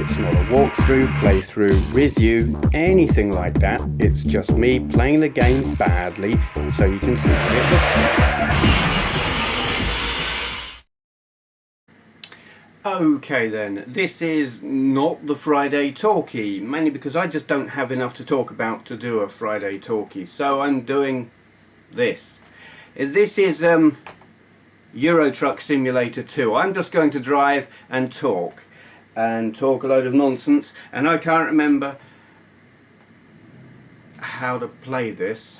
It's not a walkthrough, playthrough, review, anything like that. It's just me playing the game badly so you can see what it looks like. Okay then, this is not the Friday Talkie, mainly because I just don't have enough to talk about to do a Friday Talkie. So I'm doing this. This is Euro Truck Simulator 2. I'm just going to drive and talk a load of nonsense, and I can't remember how to play this.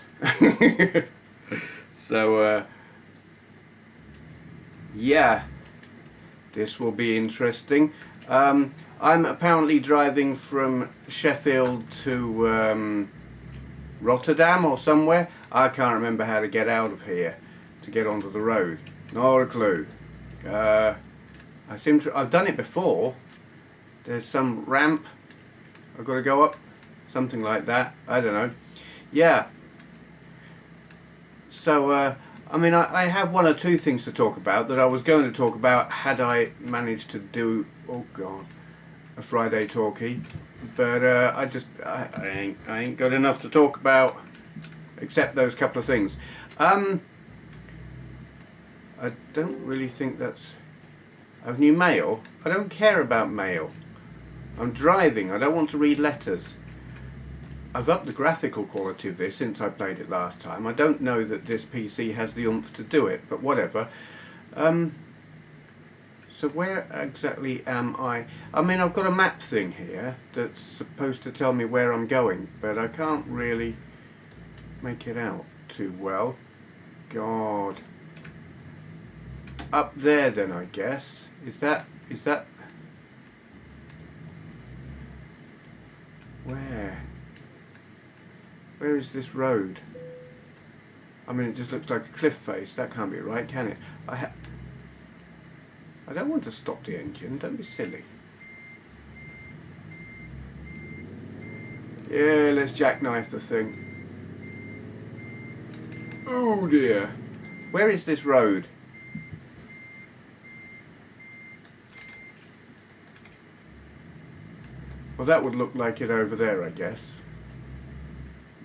So yeah, this will be interesting. I'm apparently driving from Sheffield to Rotterdam or somewhere. I can't remember how to get out of here to get onto the road. Not a clue. I've done it before. There's some ramp I've got to go up, something like that. I don't know. Yeah. So I mean, I have one or two things to talk about that I was going to talk about had I managed to do, oh god, a Friday Talkie, but I ain't got enough to talk about except those couple of things. I don't really think that's... I've new mail. I don't care about mail. I'm driving. I don't want to read letters. I've upped the graphical quality of this since I played it last time. I don't know that this PC has the oomph to do it, but whatever. So where exactly am I? I mean, I've got a map thing here that's supposed to tell me where I'm going, but I can't really make it out too well. God. Up there then, I guess. Is that where is this road? I mean, it just looks like a cliff face. That can't be right, can it? I don't want to stop the engine. Don't be silly. Yeah, let's jackknife the thing. Oh dear. Where is this road? Well, that would look like it over there, I guess.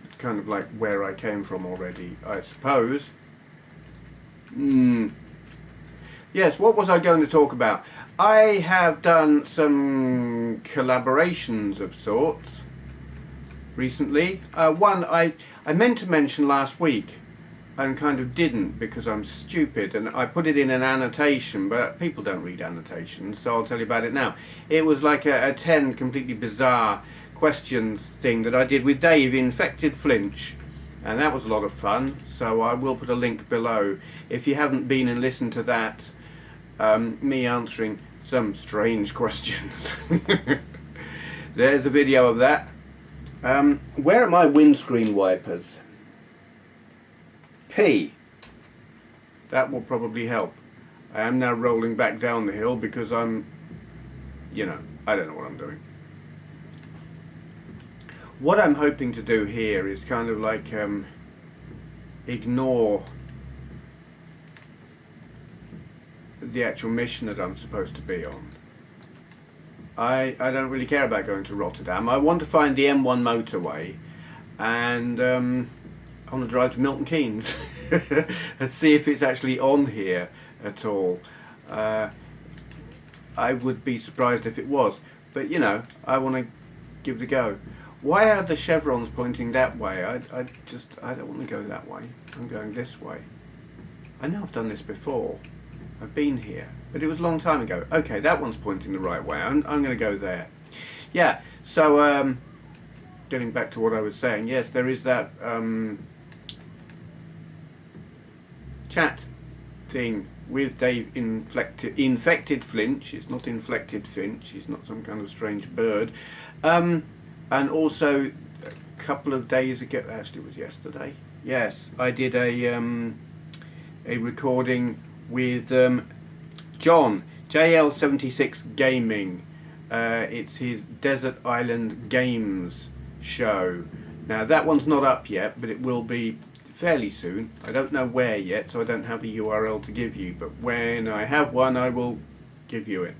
It's kind of like where I came from already, I suppose. Yes, what was I going to talk about? I have done some collaborations of sorts recently. One I meant to mention last week and kind of didn't because I'm stupid, and I put it in an annotation, but people don't read annotations, so I'll tell you about it now. It was like a 10 completely bizarre questions thing that I did with Dave, infectedflinch, and that was a lot of fun, so I will put a link below if you haven't been and listened to that, me answering some strange questions. There's a video of that. Where are my windscreen wipers? P. That will probably help. I am now rolling back down the hill because I'm, you know, I don't know what I'm doing. What I'm hoping to do here is kind of like ignore the actual mission that I'm supposed to be on. I don't really care about going to Rotterdam. I want to find the M1 motorway, and I want to drive to Milton Keynes and see if it's actually on here at all. I would be surprised if it was, but you know, I want to give it a go. Why are the chevrons pointing that way? I don't want to go that way. I'm going this way. I know I've done this before. I've been here, but it was a long time ago. Okay, that one's pointing the right way. I'm going to go there. Yeah, so getting back to what I was saying, yes, there is that chat thing with Dave infectedflinch. It's not inflected finch. He's not some kind of strange bird. And also a couple of days ago, actually it was yesterday. Yes, I did a recording with John, JL76 Gaming. It's his Desert Island Games show. Now that one's not up yet, but it will be fairly soon. I don't know where yet, so I don't have the URL to give you, but when I have one I will give you it.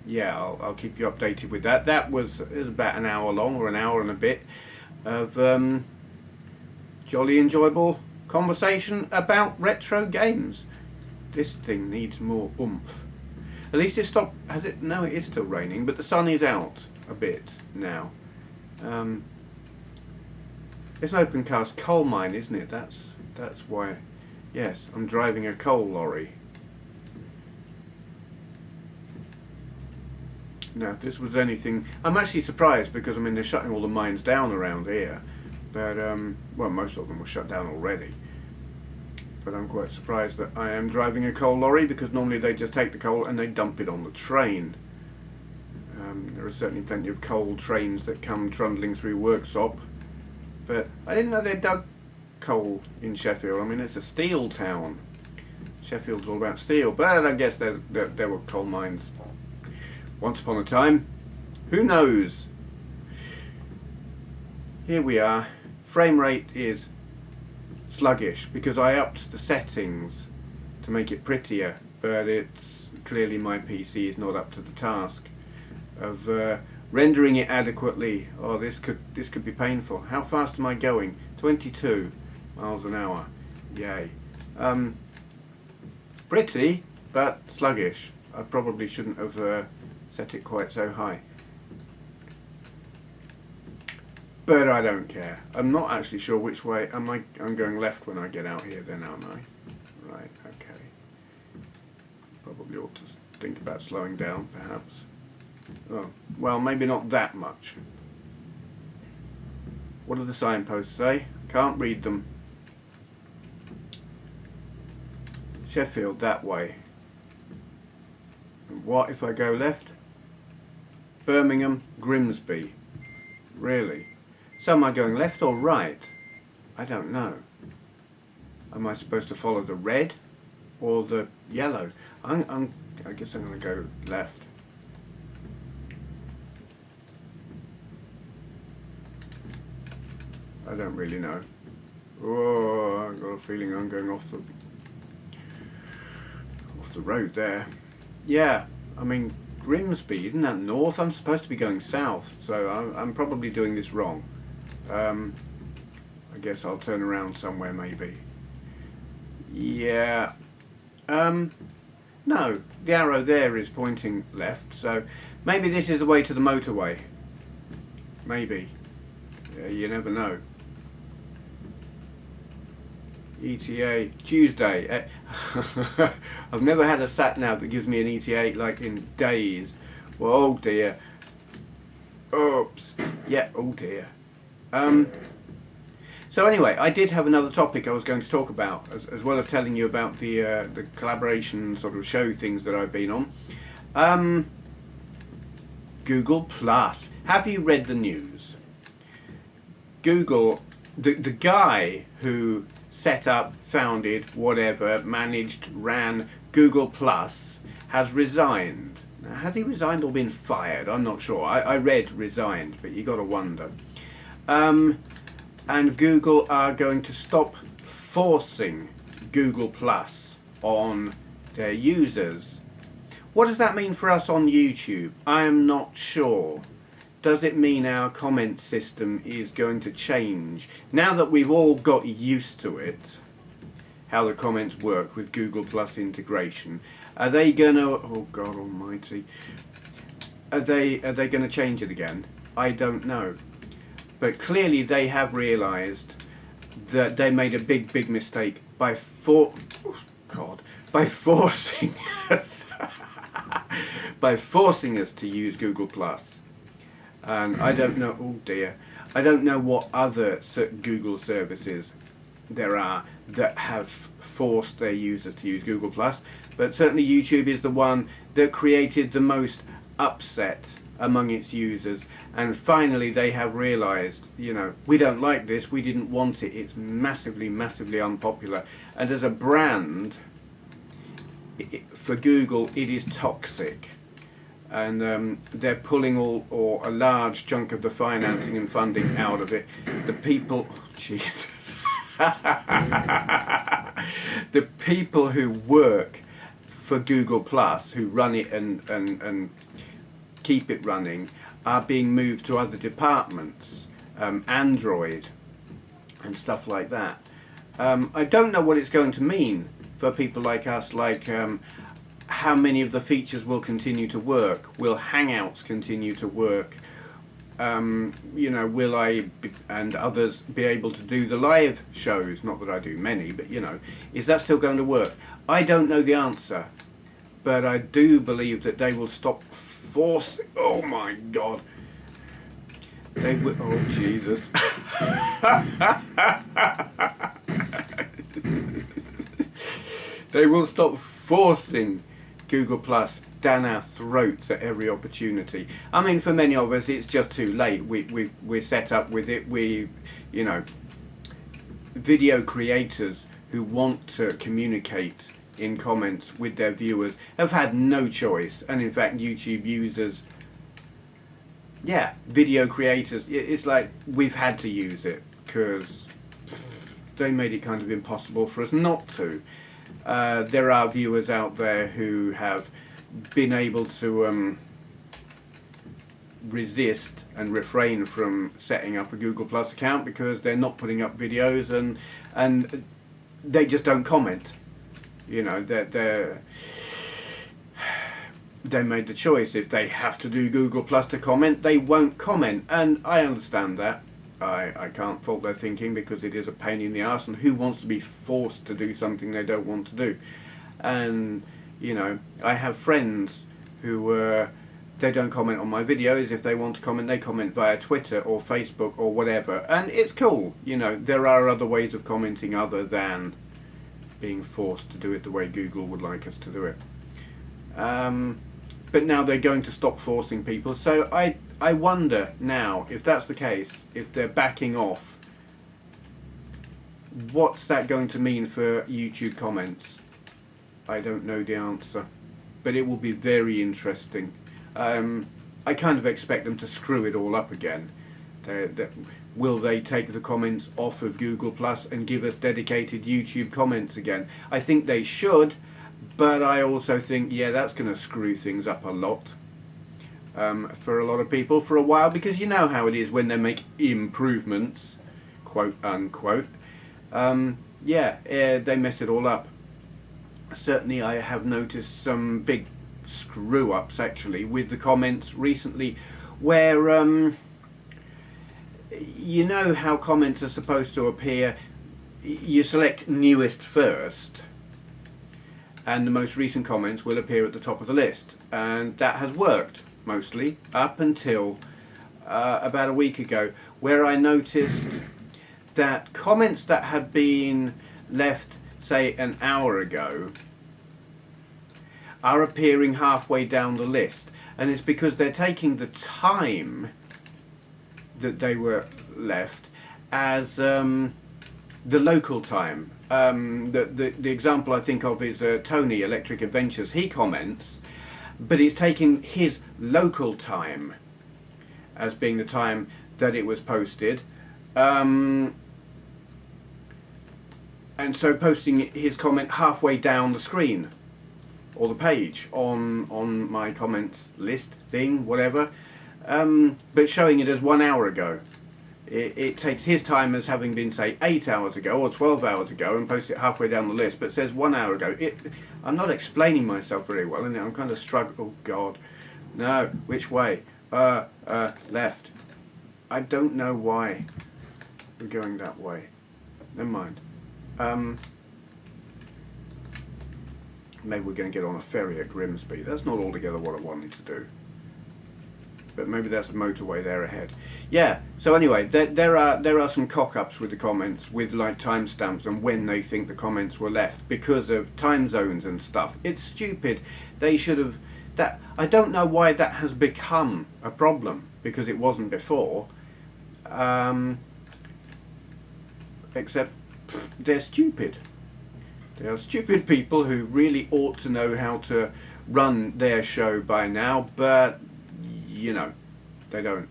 yeah, I'll keep you updated with that. It was about an hour long, or an hour and a bit, of jolly enjoyable conversation about retro games. This thing needs more oomph. At least it stopped. Has it? No, it is still raining, but the sun is out a bit now. It's an open cast coal mine, isn't it? That's why. Yes, I'm driving a coal lorry. Now, if this was anything, I'm actually surprised because I mean they're shutting all the mines down around here, but well, most of them were shut down already. But I'm quite surprised that I am driving a coal lorry, because normally they just take the coal and they dump it on the train. There are certainly plenty of coal trains that come trundling through Worksop, but I didn't know they dug coal in Sheffield. I mean, it's a steel town. Sheffield's all about steel, but I guess there were coal mines once upon a time. Who knows? Here we are. Frame rate is sluggish because I upped the settings to make it prettier, but it's clearly my PC is not up to the task of rendering it adequately. Oh, this could be painful. How fast am I going? 22 miles an hour. Yay. Pretty, but sluggish. I probably shouldn't have set it quite so high. But I don't care. I'm not actually sure which way. I'm going left when I get out here then, aren't I? Right, okay. Probably ought to think about slowing down, perhaps. Oh, well, maybe not that much. What do the signposts say? Can't read them. Sheffield, that way. And what if I go left? Birmingham, Grimsby. Really? So am I going left or right? I don't know. Am I supposed to follow the red or the yellow? I guess I'm going to go left. I don't really know. Oh, I've got a feeling I'm going off the road there. Yeah, I mean, Grimsby, isn't that north? I'm supposed to be going south, so I'm probably doing this wrong. I guess I'll turn around somewhere maybe. Yeah. No, the arrow there is pointing left, so maybe this is the way to the motorway. Maybe. Yeah, you never know. ETA Tuesday. I've never had a sat nav that gives me an ETA like in days. Well, oh dear. Oops. Yeah. Oh dear. So anyway, I did have another topic I was going to talk about, as well as telling you about the collaboration sort of show things that I've been on. Google Plus. Have you read the news? Google, the guy who set up, founded, whatever, managed, ran Google Plus, has resigned. Now, has he resigned or been fired? I'm not sure. I read resigned, but you got to wonder. And Google are going to stop forcing Google Plus on their users. What does that mean for us on YouTube? I am not sure. Does it mean our comment system is going to change? Now that we've all got used to it, how the comments work with Google Plus integration, are they gonna, oh God almighty, are they gonna change it again? I don't know. But clearly they have realised that they made a big mistake by forcing us by forcing us to use Google Plus. And I don't know, oh dear, I don't know what other Google services there are that have forced their users to use Google Plus, but certainly YouTube is the one that created the most upset among its users. And finally they have realised, you know, we don't like this, we didn't want it, it's massively unpopular, and as a brand for Google it is toxic. And they're pulling all or a large chunk of the financing and funding out of it. The people, oh, Jesus, the people who work for Google Plus, who run it and keep it running, are being moved to other departments, Android and stuff like that. I don't know what it's going to mean for people like us, like how many of the features will continue to work. Will Hangouts continue to work? You know, will I and others be able to do the live shows? Not that I do many, but you know, is that still going to work? I don't know the answer, but I do believe that they will stop forcing. Oh my God! They will. Oh Jesus! They will stop forcing Google Plus down our throats at every opportunity. I mean, for many of us, it's just too late. We're set up with it. You know, video creators who want to communicate in comments with their viewers have had no choice. And in fact, YouTube users, yeah, video creators, it's like we've had to use it because they made it kind of impossible for us not to. There are viewers out there who have been able to resist and refrain from setting up a Google Plus account because they're not putting up videos and they just don't comment. You know, they made the choice. If they have to do Google Plus to comment, they won't comment, and I understand that. I can't fault their thinking because it is a pain in the arse, and who wants to be forced to do something they don't want to do? And you know, I have friends who they don't comment on my videos. If they want to comment, they comment via Twitter or Facebook or whatever, and it's cool. You know, there are other ways of commenting other than being forced to do it the way Google would like us to do it. But now they're going to stop forcing people, so I wonder now, if that's the case, if they're backing off, what's that going to mean for YouTube comments? I don't know the answer, but it will be very interesting. I kind of expect them to screw it all up again. Will they take the comments off of Google Plus and give us dedicated YouTube comments again? I think they should, but I also think, yeah, that's going to screw things up a lot. For a lot of people for a while, because you know how it is when they make improvements, quote unquote. They mess it all up. Certainly I have noticed some big screw ups actually with the comments recently, where you know how comments are supposed to appear. You select newest first and the most recent comments will appear at the top of the list, and that has worked mostly up until about a week ago, where I noticed that comments that had been left, say, an hour ago are appearing halfway down the list, and it's because they're taking the time that they were left as the local time. The example I think of is Tony, Electric Adventures. He comments, but it's taking his local time as being the time that it was posted, and so posting his comment halfway down the screen or the page on my comments list thing, whatever, but showing it as 1 hour ago. It takes his time as having been, say, 8 hours ago or 12 hours ago and posts it halfway down the list, but says 1 hour ago. I'm not explaining myself very well, and I'm kind of struggling. Oh God, no, which way? Left. I don't know why we're going that way. Never mind. Maybe we're going to get on a ferry at Grimsby. That's not altogether what I wanted to do. But maybe there's a motorway there ahead. Yeah, so anyway, there are some cock-ups with the comments, with like timestamps and when they think the comments were left, because of time zones and stuff. It's stupid. They should have... I don't know why that has become a problem, because it wasn't before. Except they're stupid. They are stupid people who really ought to know how to run their show by now, but you know, they don't.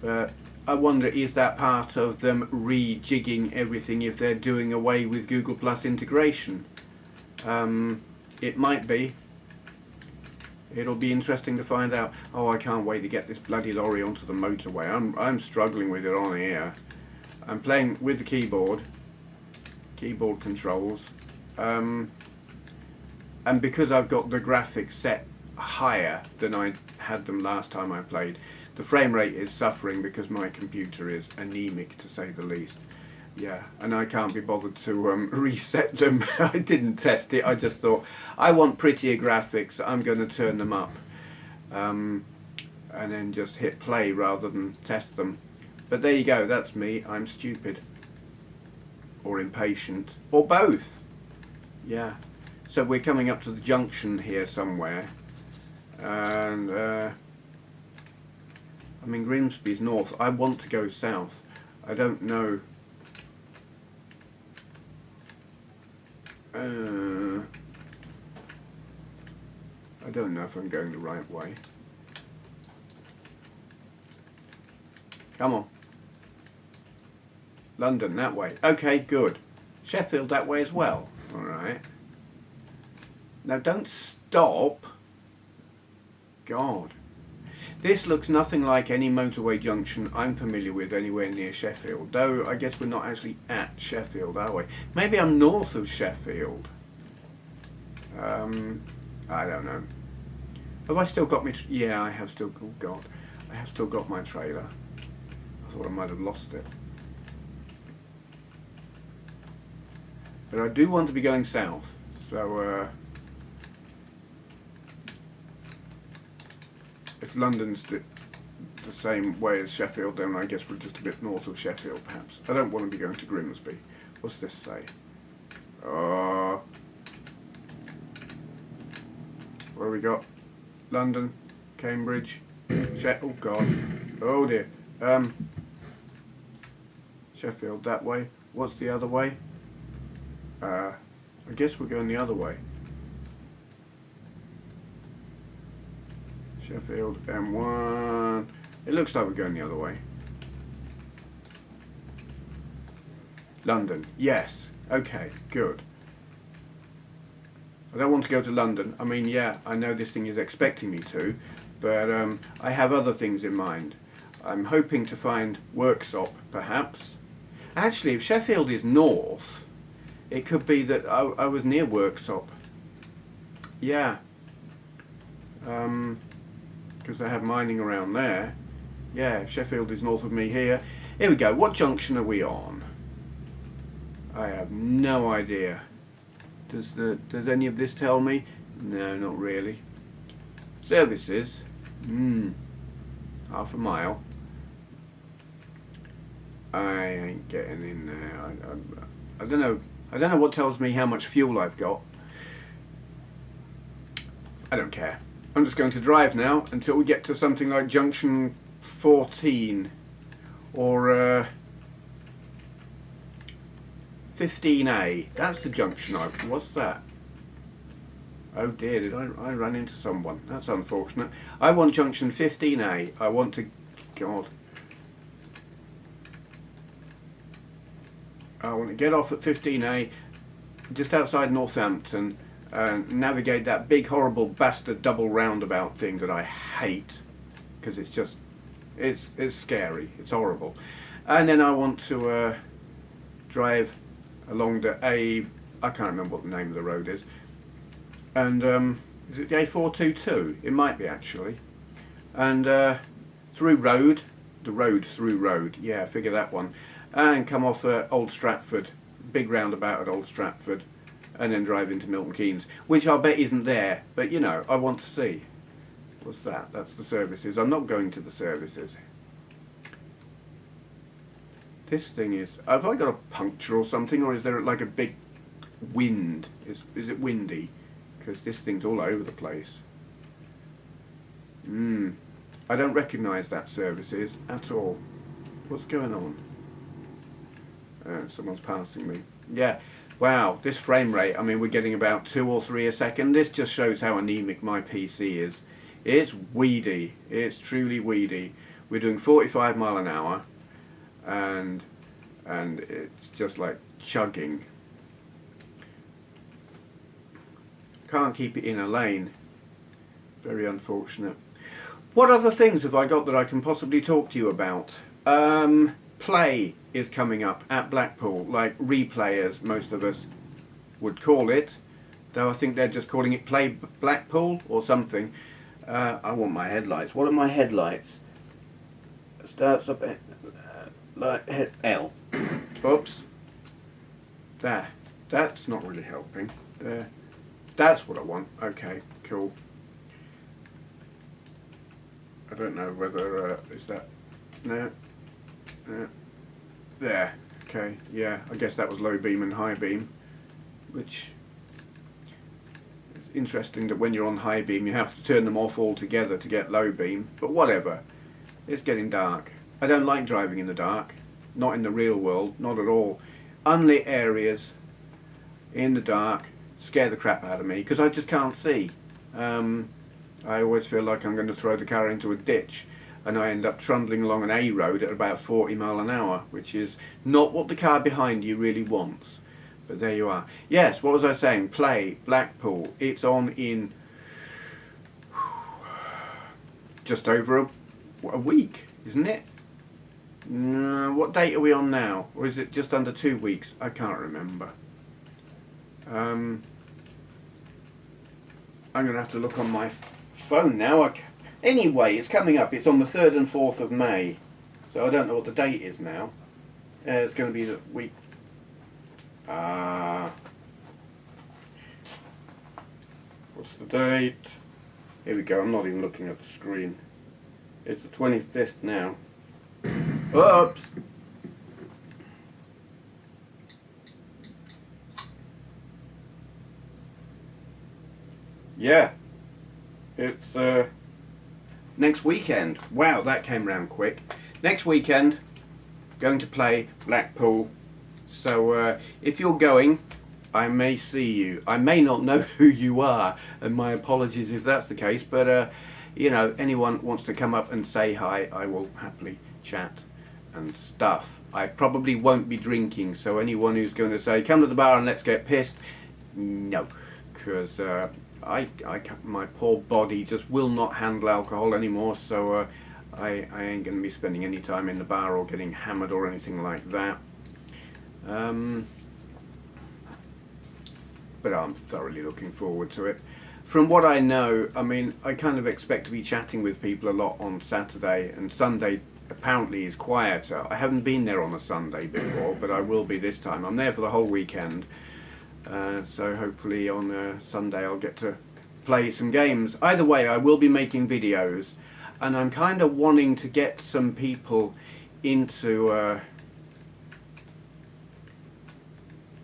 I wonder, is that part of them rejigging everything if they're doing away with Google Plus integration? It might be. It'll be interesting to find out. Oh, I can't wait to get this bloody lorry onto the motorway. I'm struggling with it on here. I'm playing with the keyboard controls, and because I've got the graphics set higher than I had them last time I played, the frame rate is suffering because my computer is anemic, to say the least. Yeah, and I can't be bothered to reset them. I didn't test it. I just thought, I want prettier graphics, I'm going to turn them up, and then just hit play rather than test them. But there you go, that's me. I'm stupid, or impatient, or both. Yeah, so we're coming up to the junction here somewhere, and I mean, Grimsby's north. I want to go south. I don't know. I don't know if I'm going the right way. Come on. London, that way. Okay, good. Sheffield, that way as well. Alright. Now don't stop. God. This looks nothing like any motorway junction I'm familiar with anywhere near Sheffield. Though I guess we're not actually at Sheffield, are we? Maybe I'm north of Sheffield. I don't know. Have I still got me? Yeah, I have still. Oh God, I have still got my trailer. I thought I might have lost it. But I do want to be going south. So if London's the same way as Sheffield, then I guess we're just a bit north of Sheffield, perhaps. I don't want to be going to Grimsby. What's this say? What have we got? London, Cambridge, oh God, oh dear. Sheffield that way. What's the other way? I guess we're going the other way. Sheffield M1. It looks like we're going the other way. London, yes. Okay, good. I don't want to go to London. I mean, yeah, I know this thing is expecting me to, but I have other things in mind. I'm hoping to find Worksop, perhaps. Actually, if Sheffield is north, it could be that I was near Worksop. Yeah. Because they have mining around there. Yeah, if Sheffield is north of me here. Here we go. What junction are we on? I have no idea. Does any of this tell me? No, not really. Services. Half a mile. I ain't getting in there. I don't know. I don't know what tells me how much fuel I've got. I don't care. I'm just going to drive now until we get to something like junction 14 or 15A. That's the junction what's that? Oh dear, did I run into someone? That's unfortunate. I want junction 15A. I want to... God. I want to get off at 15A, just outside Northampton, and navigate that big horrible bastard double roundabout thing that I hate, because it's just... It's scary. It's horrible. And then I want to drive along the I can't remember what the name of the road is, and is it the A422? It might be actually, and through road, the road through road, yeah, figure that one, and come off at Old Stratford, big roundabout at Old Stratford, and then drive into Milton Keynes, which I'll bet isn't there, but you know, I want to see. What's that? That's the services. I'm not going to the services. This thing is... Have I got a puncture or something, or is there like a big wind? Is it windy? Because this thing's all over the place. I don't recognise that services at all. What's going on? Someone's passing me. Yeah. Wow, this frame rate, I mean, we're getting about 2 or 3 a second. This just shows how anemic my PC is. It's weedy. It's truly weedy. We're doing 45 mile an hour. And it's just like chugging. can't keep it in a lane. Very unfortunate. What other things have I got that I can possibly talk to you about? Play is coming up at Blackpool, like replay as most of us would call it, though I think they're just calling it Play Blackpool or something. I want my headlights. What are my headlights? Starts up at like L. Oops. There. That's not really helping. There. That's what I want. Okay, cool. I don't know whether is that no. There. Okay. Yeah. I guess that was low beam and high beam, which is interesting that when you're on high beam you have to turn them off altogether to get low beam. But whatever. It's getting dark. I don't like driving in the dark. Not in the real world. Not at all. Unlit areas in the dark scare the crap out of me because I just can't see. I always feel like I'm going to throw the car into a ditch, and I end up trundling along an A road at about 40 mile an hour, which is not what the car behind you really wants. But there you are. Yes, what was I saying? Play Blackpool. It's on in just over a week, isn't it? What date are we on now? Or is it just under 2 weeks? I can't remember. I'm going to have to look on my phone now. Anyway, it's coming up. It's on the 3rd and 4th of May. So I don't know what the date is now. It's going to be the week... what's the date? Here we go. I'm not even looking at the screen. It's the 25th now. Oops! Yeah. It's next weekend. Wow, that came round quick. Next weekend, going to play Blackpool. So if you're going, I may see you. I may not know who you are, and my apologies if that's the case, but you know, anyone wants to come up and say hi, I will happily chat and stuff. I probably won't be drinking, so anyone who's going to say, come to the bar and let's get pissed, no, because my poor body just will not handle alcohol anymore, so I ain't going to be spending any time in the bar or getting hammered or anything like that. But I'm thoroughly looking forward to it. From what I know, I mean, I kind of expect to be chatting with people a lot on Saturday, and Sunday apparently is quieter. I haven't been there on a Sunday before, but I will be this time. I'm there for the whole weekend, so hopefully on Sunday I'll get to play some games. Either way, I will be making videos, and I'm kind of wanting to get some people into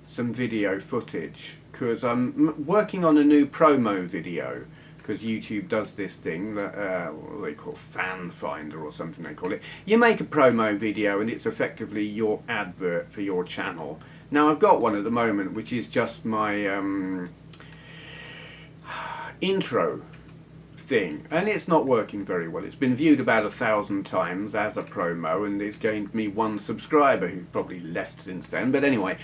some video footage, because I'm working on a new promo video, because YouTube does this thing that what they call fan finder or something they call it. You make a promo video and it's effectively your advert for your channel. Now I've got one at the moment which is just my intro thing, and it's not working very well. It's been viewed about 1,000 times as a promo, and it's gained me 1 subscriber who probably left since then, but anyway.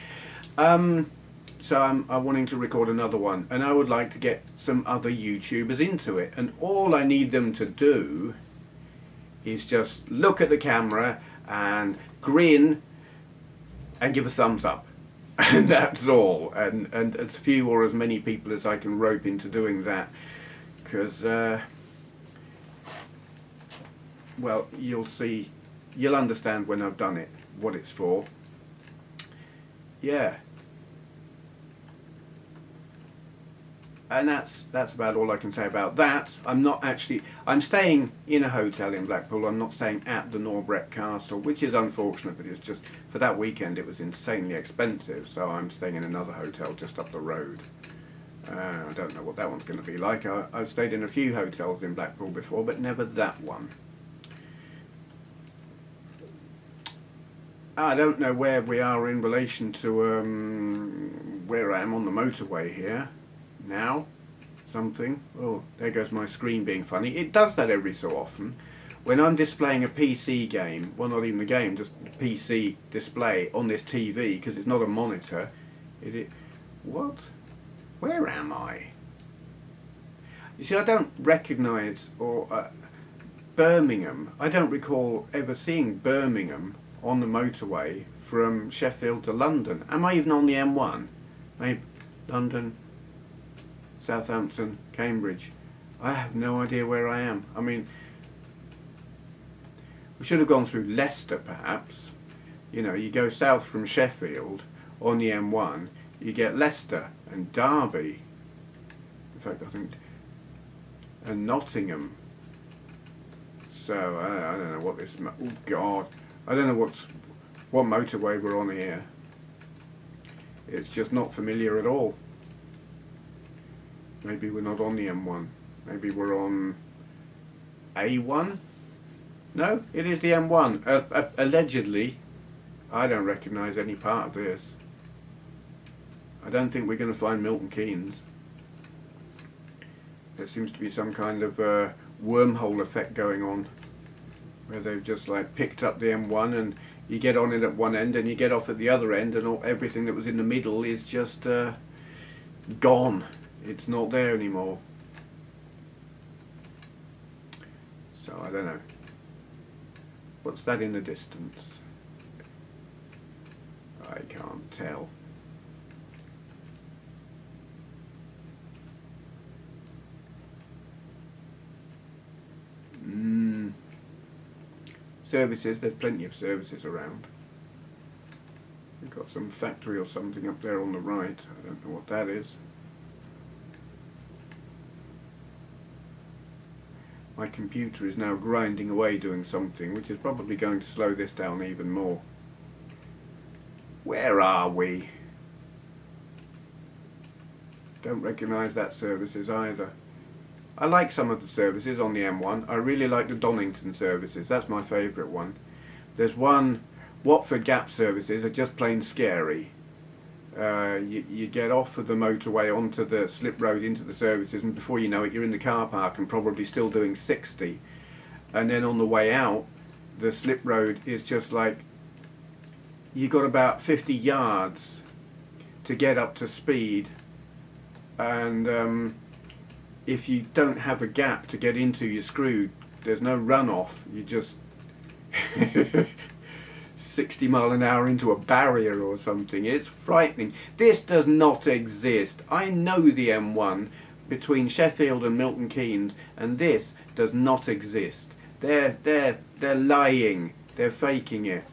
So I'm wanting to record another one, and I would like to get some other YouTubers into it, and all I need them to do is just look at the camera and grin and give a thumbs up, and that's all, and as few or as many people as I can rope into doing that, because well, you'll understand when I've done it what it's for. Yeah. And that's about all I can say about that. I'm staying in a hotel in Blackpool. I'm not staying at the Norbreck Castle, which is unfortunate, but it's just, for that weekend it was insanely expensive, so I'm staying in another hotel just up the road. I don't know what that one's going to be like. I've stayed in a few hotels in Blackpool before, but never that one. I don't know where we are in relation to where I am on the motorway here. Now, something. Oh, there goes my screen being funny. It does that every so often. When I'm displaying a PC game, well, not even a game, just a PC display on this TV, because it's not a monitor. Is it? What? Where am I? You see, I don't recognise Birmingham. I don't recall ever seeing Birmingham on the motorway from Sheffield to London. Am I even on the M1? Maybe London, Southampton, Cambridge. I have no idea where I am. I mean, we should have gone through Leicester perhaps. You know, you go south from Sheffield on the M1, you get Leicester and Derby. In fact, I think, and Nottingham. So I don't know what this. Oh God, I don't know what motorway we're on here. It's just not familiar at all. Maybe we're not on the M1. Maybe we're on A1. No, it is the M1. Allegedly, I don't recognise any part of this. I don't think we're going to find Milton Keynes. There seems to be some kind of wormhole effect going on, where they've just like picked up the M1 and you get on it at one end and you get off at the other end, and everything that was in the middle is just gone. It's not there anymore. So I don't know. What's that in the distance? I can't tell. Services, there's plenty of services around. We've got some factory or something up there on the right. I don't know what that is. My computer is now grinding away doing something, which is probably going to slow this down even more. Where are we? Don't recognise that services either. I like some of the services on the M1. I really like the Donington services. That's my favourite one. There's one, Watford Gap services are just plain scary. You get off of the motorway onto the slip road into the services, and before you know it you're in the car park and probably still doing 60. And then on the way out, the slip road is just like, you got about 50 yards to get up to speed, and if you don't have a gap to get into, you're screwed. There's no runoff. You just 60 mile an hour into a barrier or something. It's frightening. This does not exist. I know the M1 between Sheffield and Milton Keynes, and this does not exist. They're lying. They're faking it.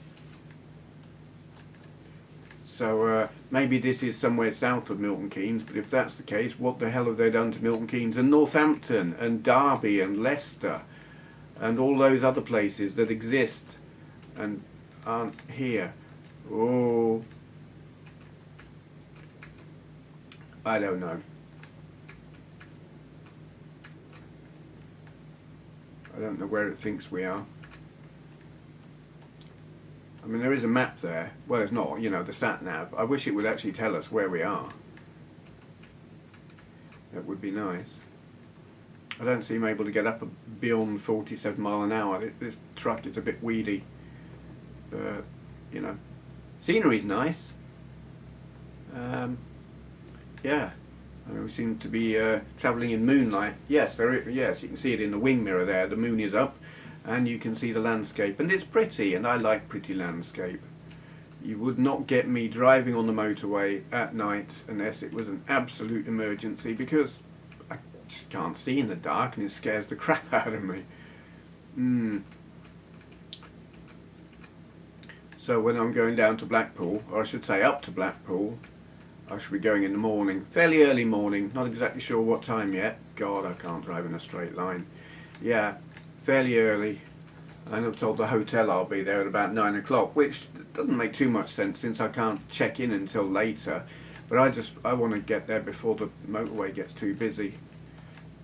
So maybe this is somewhere south of Milton Keynes, but if that's the case, what the hell have they done to Milton Keynes and Northampton and Derby and Leicester and all those other places that exist and aren't here? Oh, I don't know. I don't know where it thinks we are. I mean, there is a map there. Well, it's not, you know, the sat-nav. I wish it would actually tell us where we are. That would be nice. I don't seem able to get up beyond 47 mile an hour. This truck is a bit weedy. But, you know, scenery's nice. Yeah. I mean, we seem to be travelling in moonlight. Yes, yes, you can see it in the wing mirror there. The moon is up. And you can see the landscape, and it's pretty, and I like pretty landscape. You would not get me driving on the motorway at night unless it was an absolute emergency, because I just can't see in the dark and it scares the crap out of me. So when I'm going down to Blackpool, or I should say up to Blackpool, I should be going in the morning, fairly early morning, not exactly sure what time yet. God, I can't drive in a straight line. Yeah. Fairly early, and I'm told the hotel I'll be there at about 9 o'clock, which doesn't make too much sense since I can't check in until later, but I want to get there before the motorway gets too busy,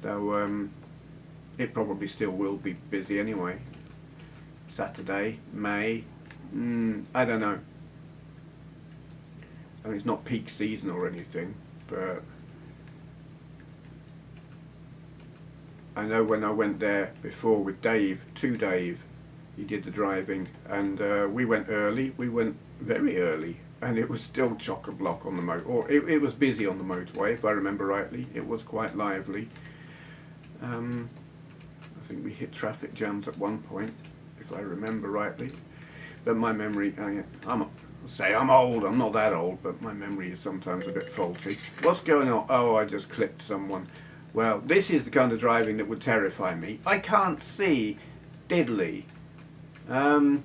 though it probably still will be busy anyway. Saturday, May, I don't know. I mean, it's not peak season or anything, but I know when I went there before with Dave, he did the driving, and we went early, we went very early, and it was still chock-a-block on the motor, or it was busy on the motorway, if I remember rightly. It was quite lively. I think we hit traffic jams at one point, if I remember rightly. But my memory, I'll say I'm old, I'm not that old, but my memory is sometimes a bit faulty. What's going on? Oh, I just clipped someone. Well, this is the kind of driving that would terrify me. I can't see diddly. I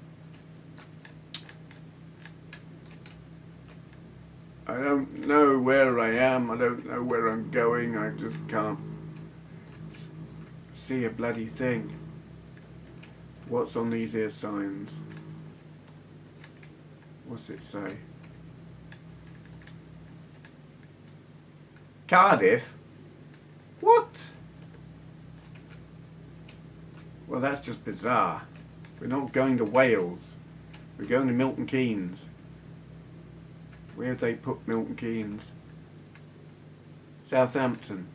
don't know where I am, I don't know where I'm going, I just can't see a bloody thing. What's on these here signs? What's it say? Cardiff? What? Well, that's just bizarre. We're not going to Wales. We're going to Milton Keynes. Where have they put Milton Keynes? Southampton.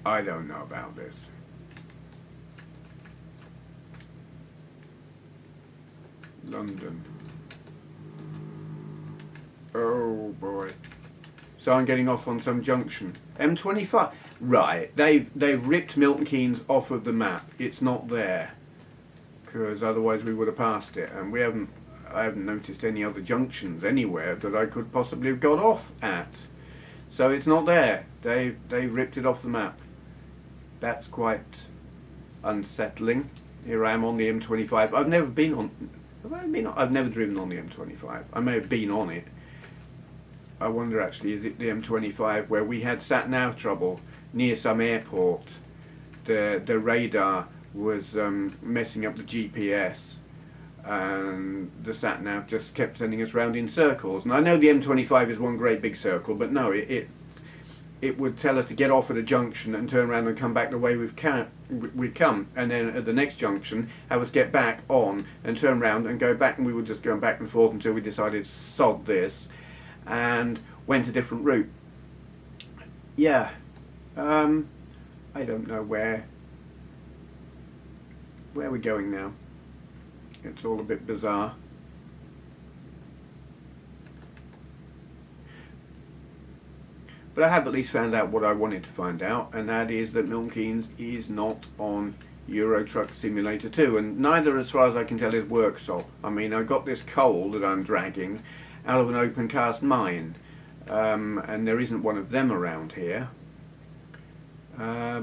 I don't know about this. London. Oh boy. So I'm getting off on some junction. M25. Right. They've ripped Milton Keynes off of the map. It's not there. Because otherwise we would have passed it, and I haven't noticed any other junctions anywhere that I could possibly have got off at. So it's not there. They ripped it off the map. That's quite unsettling. Here I am on the M25. I've never been on. Have I been on? I've never driven on the M25. I may have been on it. I wonder actually, is it the M25 where we had sat-nav trouble near some airport? The radar was messing up the GPS, and the sat-nav just kept sending us round in circles. And I know the M25 is one great big circle, but no, it would tell us to get off at a junction and turn around and come back the way we'd come, and then at the next junction have us get back on and turn around and go back, and we would just go back and forth until we decided sod this and went a different route. Yeah, I don't know where we're going now. It's all a bit bizarre. But I have at least found out what I wanted to find out, and that is that Milton Keynes is not on Euro Truck Simulator 2, and neither, as far as I can tell, is Worksop. I mean, I got this coal that I'm dragging out of an open cast mine, and there isn't one of them around here. At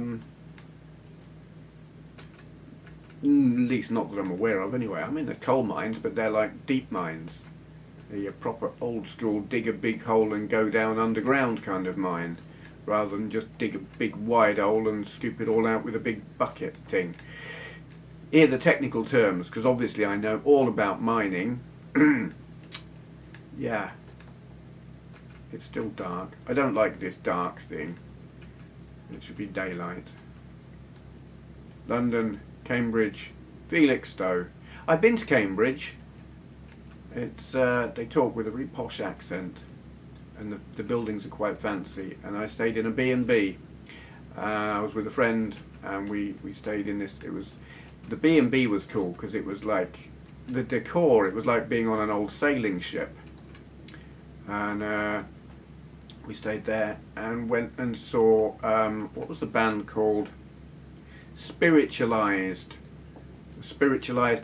least not that I'm aware of anyway. I'm in the coal mines, but they're like deep mines. They're a proper old school dig a big hole and go down underground kind of mine, rather than just dig a big wide hole and scoop it all out with a big bucket thing. Here the technical terms, because obviously I know all about mining. Yeah, it's still dark. I don't like this dark thing. It should be daylight. London, Cambridge, Felixstowe. I've been to Cambridge. It's they talk with a really posh accent, and the buildings are quite fancy. And I stayed in a B&B. I was with a friend, and we stayed in this. It was the B&B was cool because it was like the decor. It was like being on an old sailing ship. And we stayed there and went and saw what was the band called? Spiritualized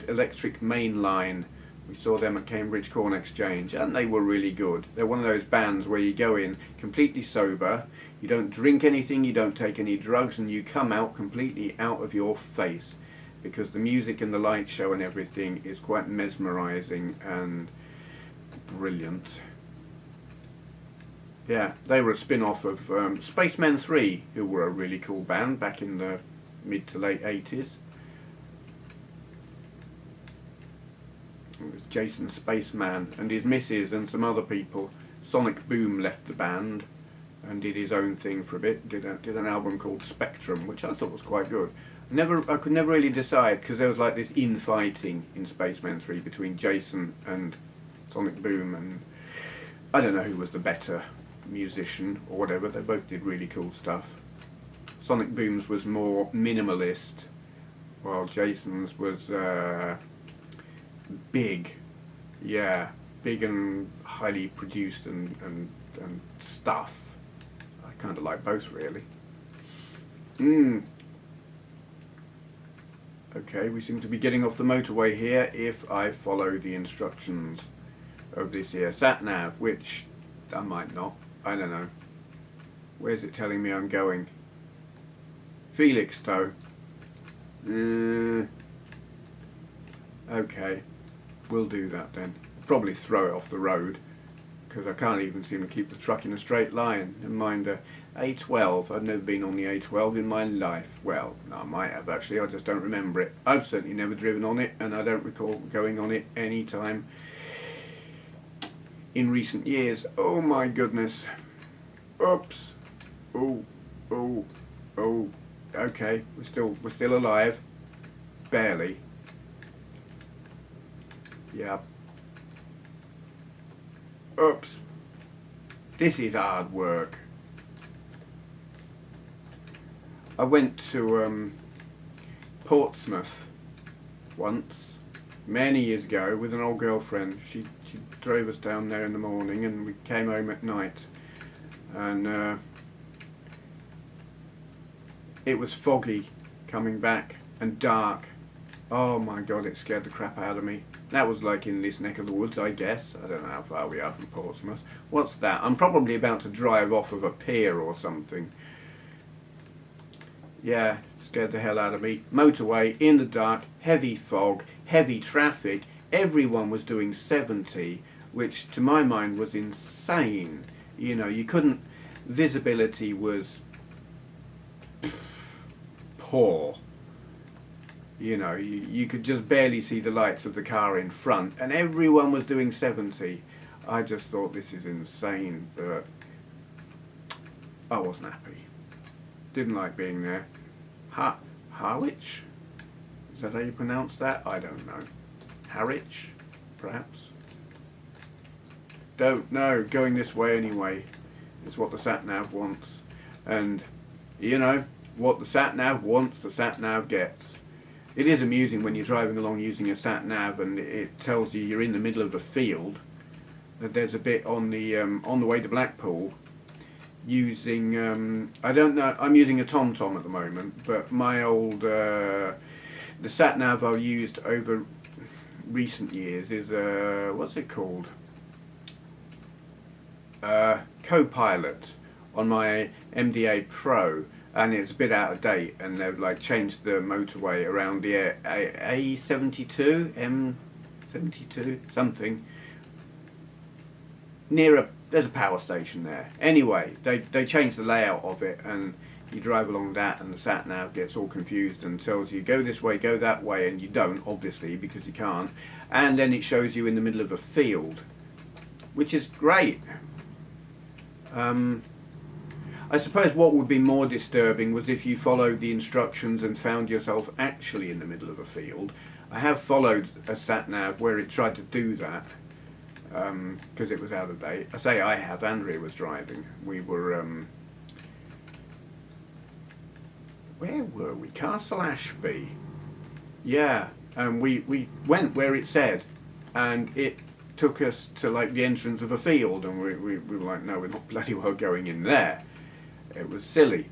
Electric Main Line. We saw them at Cambridge Corn Exchange, and they were really good. They're one of those bands where you go in completely sober, you don't drink anything, you don't take any drugs, and you come out completely out of your face, because the music and the light show and everything is quite mesmerizing and brilliant. Yeah, they were a spin-off of Spacemen 3, who were a really cool band back in the mid to late 80s. It was Jason Spaceman and his missus and some other people. Sonic Boom left the band and did his own thing for a bit. Did an album called Spectrum, which I thought was quite good. I could never really decide, because there was like this infighting in Spaceman 3 between Jason and Sonic Boom, and I don't know who was the better musician or whatever. They both did really cool stuff. Sonic Boom's was more minimalist, while Jason's was big. Yeah, big and highly produced and stuff. I kind of like both, really. Okay, we seem to be getting off the motorway here if I follow the instructions of this here sat-nav, which I might not. I don't know. Where's it telling me I'm going? Felixstowe. Okay, we'll do that then. Probably throw it off the road, because I can't even seem to keep the truck in a straight line. Never mind A12. I've never been on the A12 in my life. Well, no, I might have actually, I just don't remember it. I've certainly never driven on it, and I don't recall going on it any time in recent years. Oh my goodness. Oops. Oh. Okay, we're still alive. Barely. Yeah. Oops. This is hard work. I went to Portsmouth once, many years ago, with an old girlfriend. She drove us down there in the morning, and we came home at night. And it was foggy coming back and dark. Oh my god, it scared the crap out of me. That was like in this neck of the woods, I guess. I don't know how far we are from Portsmouth. What's that? I'm probably about to drive off of a pier or something. Yeah, scared the hell out of me. Motorway, in the dark, heavy fog, heavy traffic. Everyone was doing 70, which to my mind was insane. You know, you couldn't... Visibility was poor. You know, you could just barely see the lights of the car in front, and everyone was doing 70. I just thought, this is insane, but I wasn't happy. Didn't like being there. Harwich? Is that how you pronounce that? I don't know. Harwich, perhaps? Don't know. Going this way anyway is what the sat-nav wants. And, you know, what the sat-nav wants, the sat-nav gets. It is amusing when you're driving along using a sat-nav and it tells you you're in the middle of a field. That there's a bit on the way to Blackpool using, I don't know, I'm using a TomTom at the moment, but my old, the sat-nav I've used over recent years is, what's it called? Copilot on my MDA Pro. And it's a bit out of date, and they've like changed the motorway around the A72, M72, something. There's a power station there. Anyway, they changed the layout of it, and you drive along that, and the sat nav gets all confused and tells you go this way, go that way, and you don't, obviously, because you can't. And then it shows you in the middle of a field, which is great. I suppose what would be more disturbing was if you followed the instructions and found yourself actually in the middle of a field. I have followed a sat-nav where it tried to do that, because it was out of date. I say I have, Andrea was driving. We were, where were we? Castle Ashby. Yeah, and we went where it said, and it took us to like the entrance of a field, and we were like, no, we're not bloody well going in there. It was silly,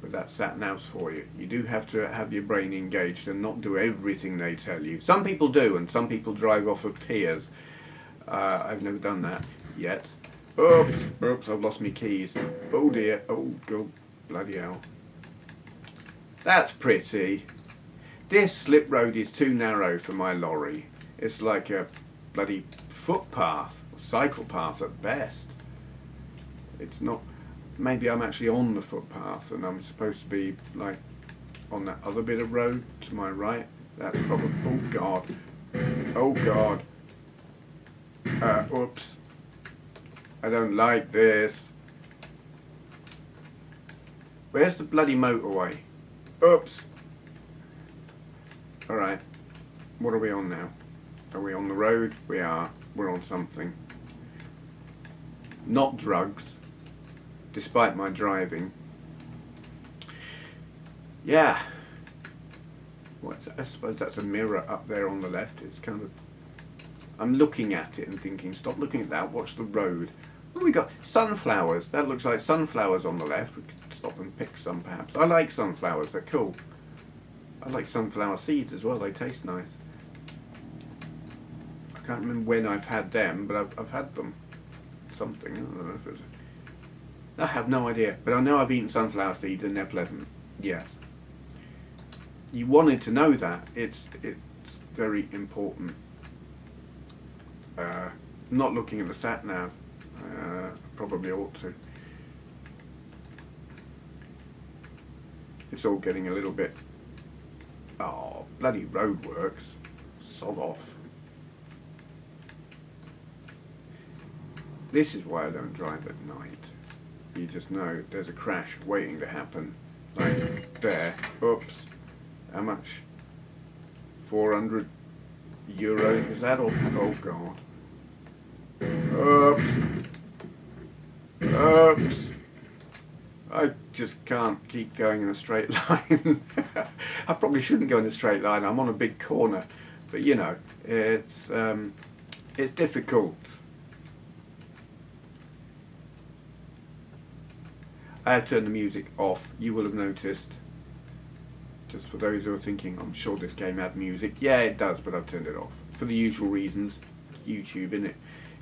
but that's sat-navs for you. You do have to have your brain engaged and not do everything they tell you. Some people do, and some people drive off of piers. I've never done that yet. Oops, I've lost my keys. Oh dear, oh god, bloody hell. That's pretty. This slip road is too narrow for my lorry. It's like a bloody footpath, cycle path at best. It's not... Maybe I'm actually on the footpath and I'm supposed to be like on that other bit of road to my right. That's probably... Oh god. Oh god. Oops. I don't like this. Where's the bloody motorway? Oops. Alright. What are we on now? Are we on the road? We are. We're on something. Not drugs. Despite my driving. Yeah. I suppose that's a mirror up there on the left. It's kind of... I'm looking at it and thinking, stop looking at that, watch the road. Oh, we got sunflowers. That looks like sunflowers on the left. We could stop and pick some perhaps. I like sunflowers, they're cool. I like sunflower seeds as well, they taste nice. I can't remember when I've had them, but I've had them. Something, I don't know if it's... I have no idea, but I know I've eaten sunflower seeds and they're pleasant. Yes. You wanted to know that. It's very important. Not looking at the sat nav. Probably ought to. It's all getting a little bit... Oh, bloody roadworks. Sod off. This is why I don't drive at night. You just know there's a crash waiting to happen. Like there. Oops. How much? 400 euros was that? Oh God. Oops. Oops. I just can't keep going in a straight line. I probably shouldn't go in a straight line. I'm on a big corner. But you know, it's difficult. I have turned the music off. You will have noticed. Just for those who are thinking, I'm sure this game had music. Yeah, it does, but I've turned it off. For the usual reasons. YouTube, innit?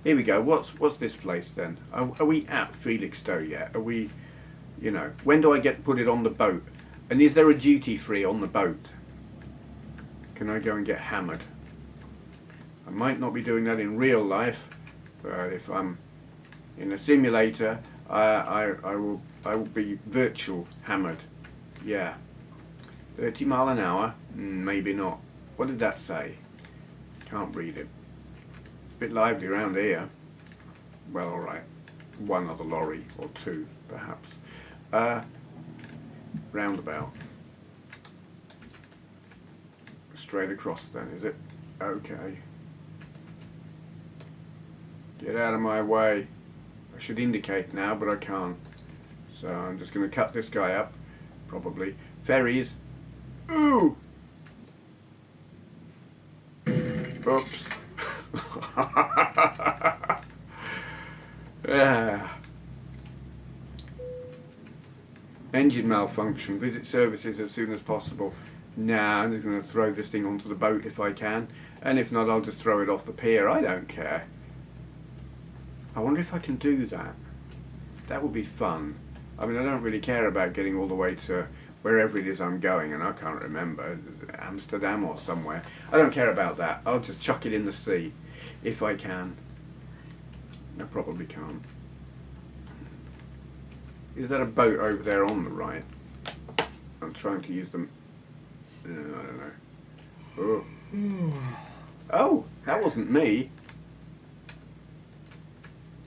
Here we go. What's this place then? Are we at Felixstowe yet? Are we, you know, when do I get to put it on the boat? And is there a duty free on the boat? Can I go and get hammered? I might not be doing that in real life, but if I'm in a simulator, I will be virtual hammered. Yeah. 30 mile an hour? Maybe not. What did that say? Can't read it. It's a bit lively around here. Well, alright. One other lorry, or two, perhaps. Roundabout. Straight across then, is it? Okay. Get out of my way. I should indicate now, but I can't. So I'm just going to cut this guy up, probably. Ferries. Ooh! Oops. Yeah. Engine malfunction. Visit services as soon as possible. Nah, I'm just going to throw this thing onto the boat if I can. And if not, I'll just throw it off the pier. I don't care. I wonder if I can do that. That would be fun. I mean, I don't really care about getting all the way to wherever it is I'm going, and I can't remember, Amsterdam or somewhere. I don't care about that. I'll just chuck it in the sea, if I can. I probably can't. Is there a boat over there on the right? I'm trying to use them. I don't know. Oh. Oh, that wasn't me.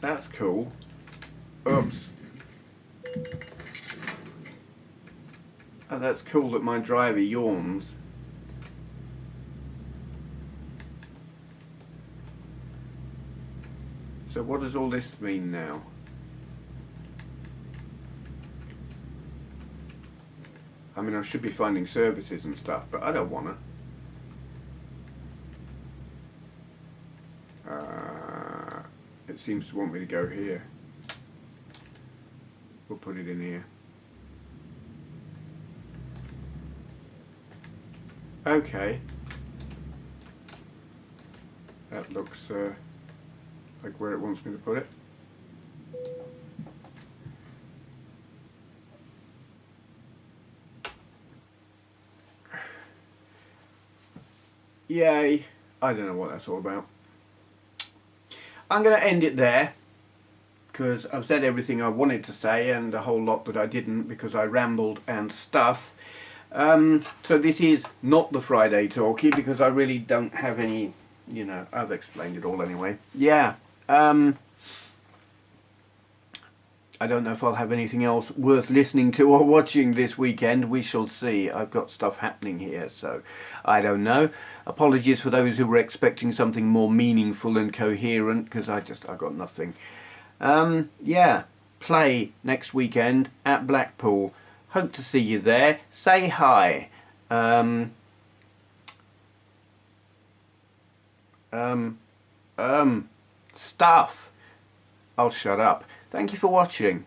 That's cool. Oops. Oh, that's cool that my driver yawns. So what does all this mean now? I mean, I should be finding services and stuff, but I don't wanna. It seems to want me to go here. We'll put it in here. Okay. That looks like where it wants me to put it. Yay. I don't know what that's all about. I'm going to end it there, because I've said everything I wanted to say and a whole lot that I didn't because I rambled and stuff. So this is not the Friday Talkie because I really don't have any, you know, I've explained it all anyway. Yeah, I don't know if I'll have anything else worth listening to or watching this weekend. We shall see. I've got stuff happening here, so I don't know. Apologies for those who were expecting something more meaningful and coherent, because I got nothing. Yeah, play next weekend at Blackpool. Hope to see you there. Say hi. Stuff. I'll shut up. Thank you for watching.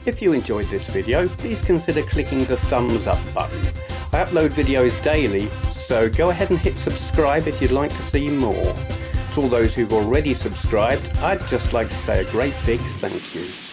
If you enjoyed this video, please consider clicking the thumbs up button. I upload videos daily, so go ahead and hit subscribe if you'd like to see more. To all those who've already subscribed, I'd just like to say a great big thank you.